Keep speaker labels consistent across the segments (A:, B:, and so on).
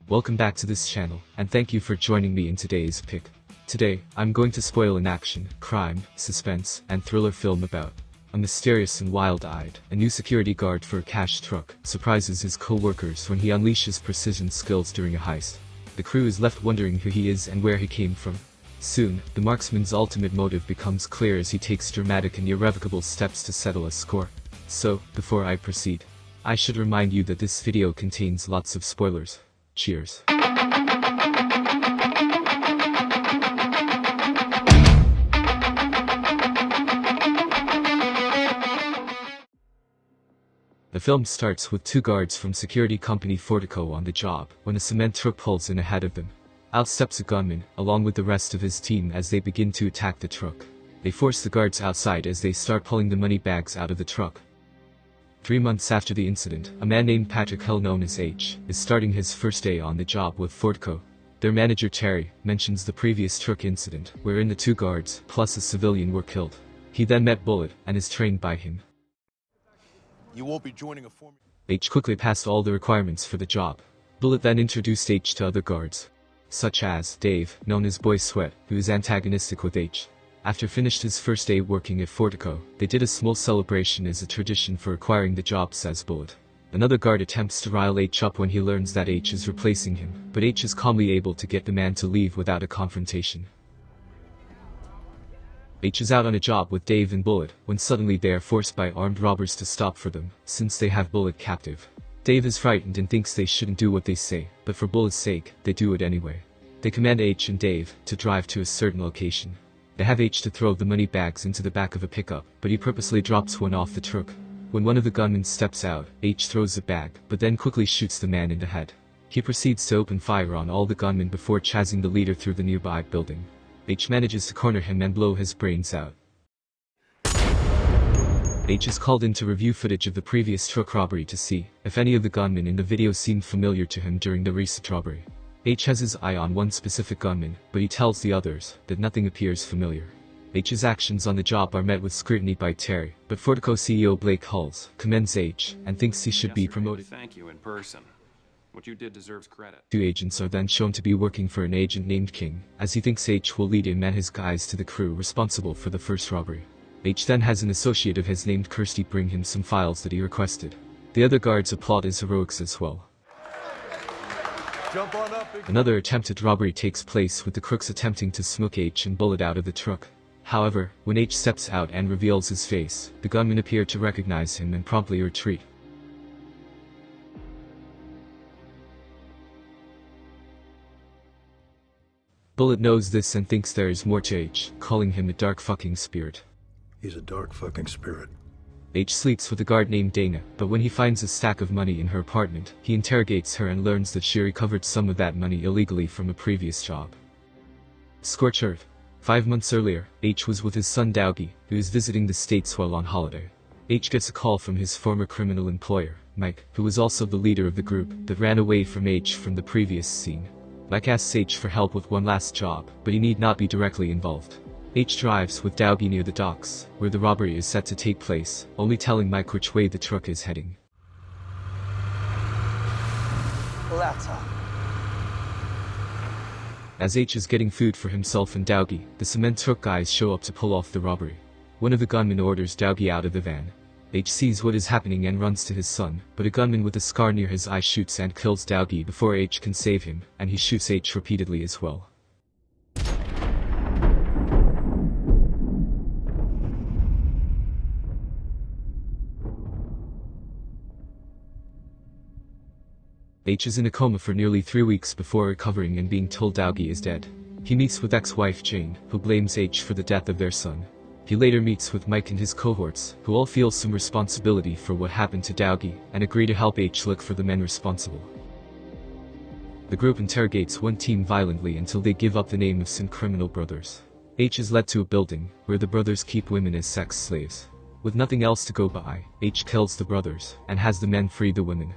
A: Welcome back to this channel, and thank you for joining me in today's pick. Today, I'm going to spoil an action, crime, suspense, and thriller film about a mysterious and wild-eyed, a new security guard for a cash truck surprises his co-workers when he unleashes precision skills during a heist. The crew is left wondering who he is and where he came from. Soon, the marksman's ultimate motive becomes clear as he takes dramatic and irrevocable steps to settle a score. So, before I proceed, I should remind you that this video contains lots of spoilers. Cheers. The film starts with two guards from security company Fortico on the job when a cement truck pulls in ahead of them. Out steps a gunman, along with the rest of his team as they begin to attack the truck. They force the guards outside as they start pulling the money bags out of the truck. 3 months after the incident, a man named Patrick Hill, known as H, is starting his first day on the job with Fortico. Their manager Terry mentions the previous truck incident, wherein the two guards, plus a civilian, were killed. He then met Bullet, and is trained by him.
B: You won't be joining a form.
A: H quickly passed all the requirements for the job. Bullet then introduced H to other guards, such as Dave, known as Boy Sweat, who is antagonistic with H. After finished his first day working at Fortico, they did a small celebration as a tradition for acquiring the job, says Bullet. Another guard attempts to rile H up when he learns that H is replacing him, but H is calmly able to get the man to leave without a confrontation. H is out on a job with Dave and Bullet, when suddenly they are forced by armed robbers to stop for them, since they have Bullet captive. Dave is frightened and thinks they shouldn't do what they say, but for Bullet's sake, they do it anyway. They command H and Dave to drive to a certain location. They have H to throw the money bags into the back of a pickup, but he purposely drops one off the truck. When one of the gunmen steps out, H throws the bag, but then quickly shoots the man in the head. He proceeds to open fire on all the gunmen before chasing the leader through the nearby building. H manages to corner him and blow his brains out. H is called in to review footage of the previous truck robbery to see if any of the gunmen in the video seemed familiar to him during the recent robbery. H has his eye on one specific gunman, but he tells the others that nothing appears familiar. H's actions on the job are met with scrutiny by Terry, but Fortico CEO Blake Hulls commends H and thinks he should be promoted.
C: Thank you in person. What you did deserves credit.
A: Two agents are then shown to be working for an agent named King, as he thinks H will lead him and his guys to the crew responsible for the first robbery. H then has an associate of his named Kirsty bring him some files that he requested. The other guards applaud his heroics as well.
B: Jump on up.
A: Another attempted robbery takes place with the crooks attempting to smoke H and Bullet out of the truck. However, when H steps out and reveals his face, the gunmen appear to recognize him and promptly retreat. Bullet knows this and thinks there is more to H, calling him a dark fucking spirit.
D: He's a dark fucking spirit.
A: H sleeps with a guard named Dana, but when he finds a stack of money in her apartment, he interrogates her and learns that she recovered some of that money illegally from a previous job. Scorch Earth. 5 months earlier, H was with his son Dougie, who is visiting the States while on holiday. H gets a call from his former criminal employer, Mike, who was also the leader of the group that ran away from H from the previous scene. Mike asks H for help with one last job, but he need not be directly involved. H drives with Dougie near the docks, where the robbery is set to take place, only telling Mike which way the truck is heading.
E: Letter.
A: As H is getting food for himself and Dougie, the cement truck guys show up to pull off the robbery. One of the gunmen orders Dougie out of the van. H sees what is happening and runs to his son, but a gunman with a scar near his eye shoots and kills Dougie before H can save him, and he shoots H repeatedly as well. H is in a coma for nearly 3 weeks before recovering and being told Dougie is dead. He meets with ex-wife Jane, who blames H for the death of their son. He later meets with Mike and his cohorts, who all feel some responsibility for what happened to Dougie, and agree to help H look for the men responsible. The group interrogates one team violently until they give up the name of some criminal brothers. H is led to a building, where the brothers keep women as sex slaves. With nothing else to go by, H kills the brothers, and has the men free the women.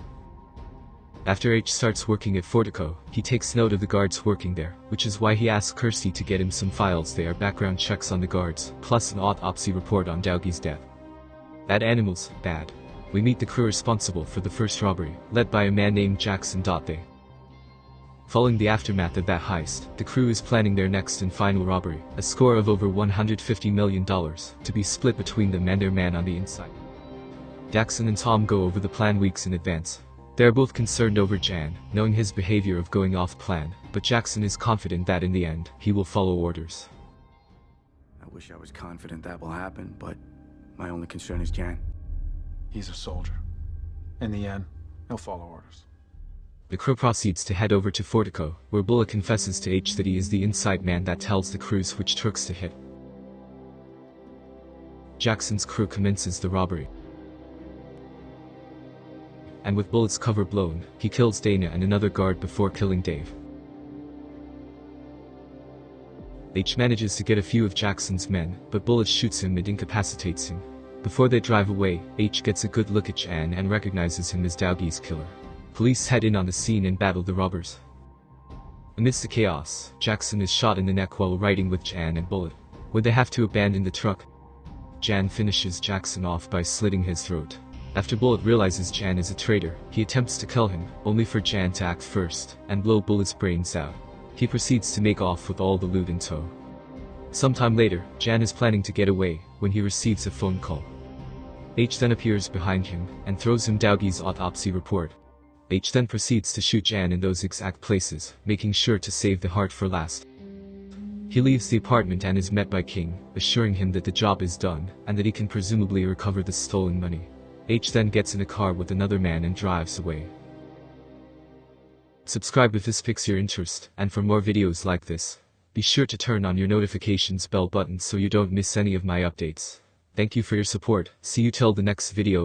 A: After H starts working at Fortico, he takes note of the guards working there, which is why he asks Kirsty to get him some files. They are background checks on the guards, plus an autopsy report on Dougie's death. Bad animals, bad. We meet the crew responsible for the first robbery, led by a man named Jackson. They Following the aftermath of that heist, the crew is planning their next and final robbery, a score of over $150 million, to be split between them and their man on the inside. Jackson and Tom go over the plan weeks in advance. They are both concerned over Jan, knowing his behavior of going off plan, but Jackson is confident that in the end, he will follow orders.
F: I wish I was confident that will happen, but my only concern is Jan.
G: He's a soldier. In the end, he'll follow orders.
A: The crew proceeds to head over to Fortico, where Bullet confesses to H that he is the inside man that tells the crews which trucks to hit. Jackson's crew commences the robbery. And with Bullet's cover blown, he kills Dana and another guard before killing Dave. H manages to get a few of Jackson's men, but Bullet shoots him and incapacitates him. Before they drive away, H gets a good look at Jan and recognizes him as Daugie's killer. Police head in on the scene and battle the robbers. Amidst the chaos, Jackson is shot in the neck while riding with Jan and Bullet. When they have to abandon the truck, Jan finishes Jackson off by slitting his throat. After Bullet realizes Jan is a traitor, he attempts to kill him, only for Jan to act first, and blow Bullet's brains out. He proceeds to make off with all the loot in tow. Sometime later, Jan is planning to get away, when he receives a phone call. H then appears behind him, and throws him Daugie's autopsy report. H then proceeds to shoot Jan in those exact places, making sure to save the heart for last. He leaves the apartment and is met by King, assuring him that the job is done, and that he can presumably recover the stolen money. H then gets in a car with another man and drives away. Subscribe if this piques your interest, and for more videos like this, be sure to turn on your notifications bell button so you don't miss any of my updates. Thank you for your support, see you till the next video.